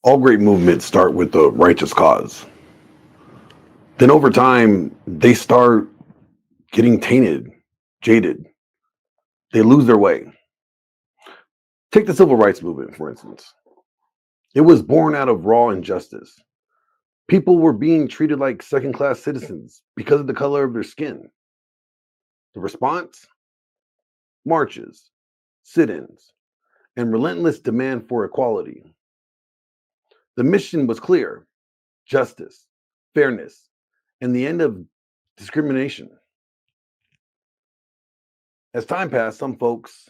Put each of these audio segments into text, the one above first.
All great movements start with a righteous cause. Then over time, they start getting tainted, jaded. They lose their way. Take the civil rights movement, for instance. It was born out of raw injustice. People were being treated like second class citizens because of the color of their skin. The response? Marches, sit ins, and relentless demand for equality. The mission was clear: justice, fairness, and the end of discrimination. As time passed, some folks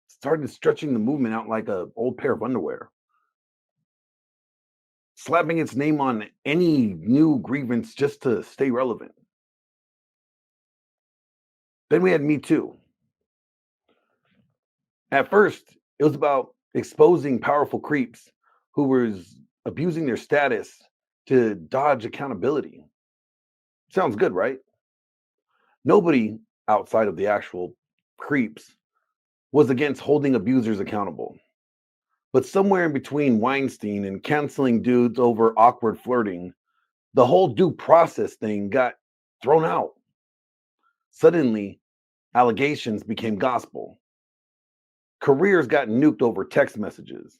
started stretching the movement out like a old pair of underwear, slapping its name on any new grievance just to stay relevant. Then we had Me Too. At first, it was about exposing powerful creeps who was abusing their status to dodge accountability. Sounds good, right? Nobody outside of the actual creeps was against holding abusers accountable. But somewhere in between Weinstein and canceling dudes over awkward flirting, the whole due process thing got thrown out. Suddenly, allegations became gospel. Careers got nuked over text messages.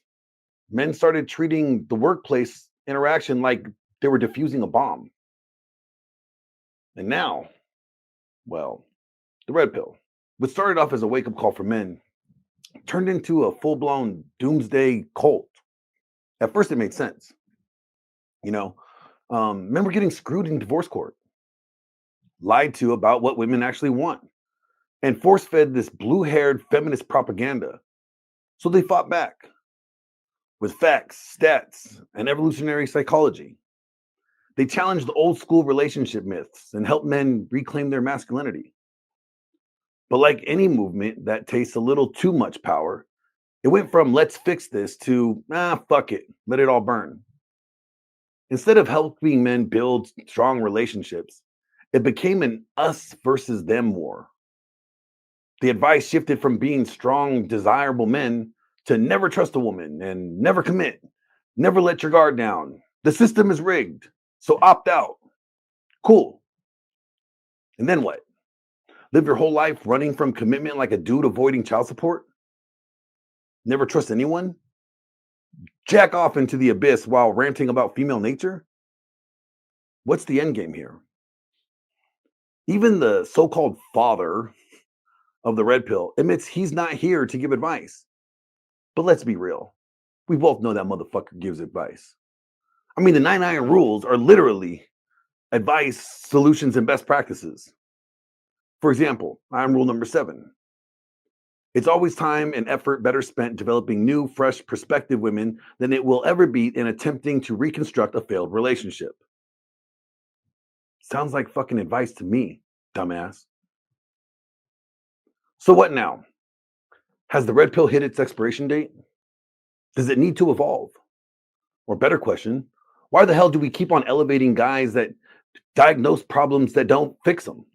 Men started treating the workplace interaction like they were defusing a bomb. And now, well, the red pill, which started off as a wake up call for men, turned into a full blown doomsday cult. At first, it made sense. You know, men were getting screwed in divorce court, lied to about what women actually want, and force fed this blue haired feminist propaganda. So they fought back with facts, stats, and evolutionary psychology. They challenged the old school relationship myths and helped men reclaim their masculinity. But like any movement that tastes a little too much power, it went from let's fix this to fuck it, let it all burn. Instead of helping men build strong relationships, it became an us versus them war. The advice shifted from being strong, desirable men to never trust a woman and never commit, never let your guard down. The system is rigged, so opt out. Cool. And then what? Live your whole life running from commitment like a dude avoiding child support? Never trust anyone? Jack off into the abyss while ranting about female nature? What's the end game here? Even the so called father of the red pill admits he's not here to give advice. But let's be real. We both know that motherfucker gives advice. I mean, the 99 rules are literally advice, solutions, and best practices. For example, I'm rule number 7. It's always time and effort better spent developing new, fresh, prospective women than it will ever be in attempting to reconstruct a failed relationship. Sounds like fucking advice to me, dumbass. So what now? Has the red pill hit its expiration date? Does it need to evolve? Or better question, why the hell do we keep on elevating guys that diagnose problems that don't fix them?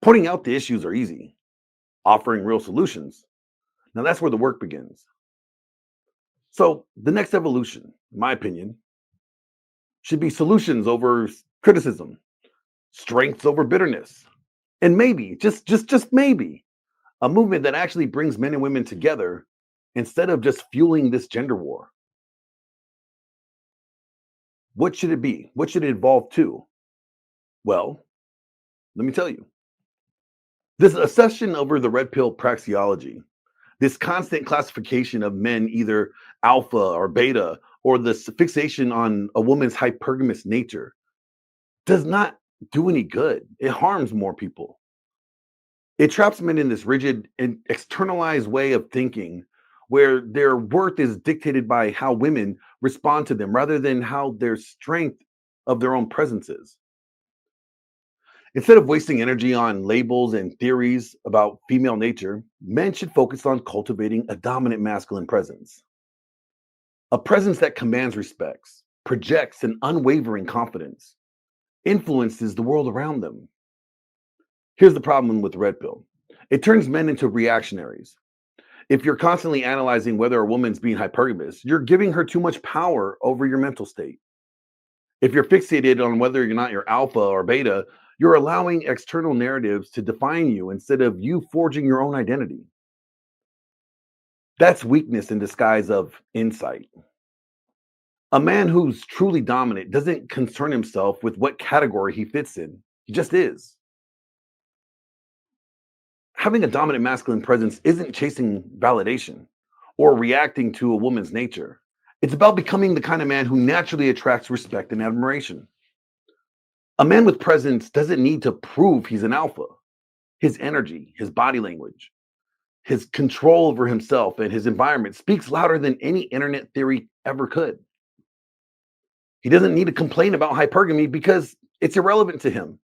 Pointing out the issues are easy. Offering real solutions, now that's where the work begins. So the next evolution, in my opinion, should be solutions over criticism, strengths over bitterness, and maybe, just maybe, a movement that actually brings men and women together instead of just fueling this gender war. What should it be? What should it evolve to? Well, let me tell you. This obsession over the red pill praxeology, this constant classification of men either alpha or beta, or this fixation on a woman's hypergamous nature, does not do any good. It harms more people. It traps men in this rigid and externalized way of thinking where their worth is dictated by how women respond to them rather than how their strength of their own presence is. Instead of wasting energy on labels and theories about female nature, men should focus on cultivating a dominant masculine presence. A presence that commands respect, projects an unwavering confidence, influences the world around them. Here's the problem with the red pill: it turns men into reactionaries. If you're constantly analyzing whether a woman's being hypergamous, you're giving her too much power over your mental state. If you're fixated on whether or not you're alpha or beta, you're allowing external narratives to define you instead of you forging your own identity. That's weakness in disguise of insight. A man who's truly dominant doesn't concern himself with what category he fits in. He just is. Having a dominant masculine presence isn't chasing validation or reacting to a woman's nature. It's about becoming the kind of man who naturally attracts respect and admiration. A man with presence doesn't need to prove he's an alpha. His energy, his body language, his control over himself and his environment speaks louder than any internet theory ever could. He doesn't need to complain about hypergamy because it's irrelevant to him.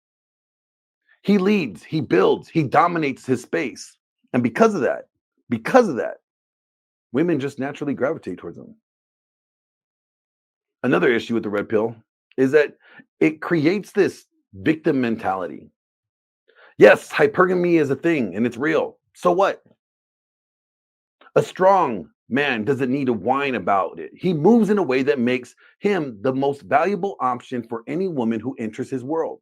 He leads, he builds, he dominates his space. And because of that, women just naturally gravitate towards him. Another issue with the red pill is that it creates this victim mentality. Yes, hypergamy is a thing and it's real. So what? A strong man doesn't need to whine about it. He moves in a way that makes him the most valuable option for any woman who enters his world.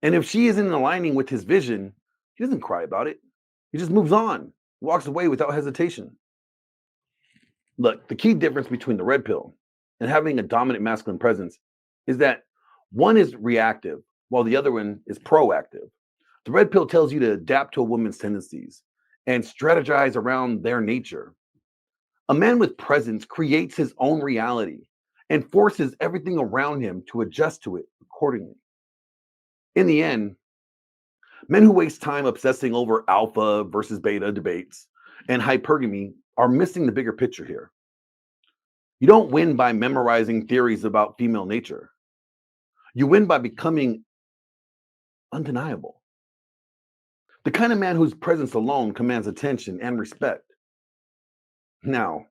And if she isn't aligning with his vision, he doesn't cry about it. He just moves on, walks away without hesitation. Look, the key difference between the red pill and having a dominant masculine presence is that one is reactive while the other one is proactive. The red pill tells you to adapt to a woman's tendencies and strategize around their nature. A man with presence creates his own reality and forces everything around him to adjust to it accordingly. In the end, men who waste time obsessing over alpha versus beta debates and hypergamy are missing the bigger picture here. You don't win by memorizing theories about female nature. You win by becoming undeniable. The kind of man whose presence alone commands attention and respect. Now,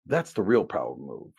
that's the real power move.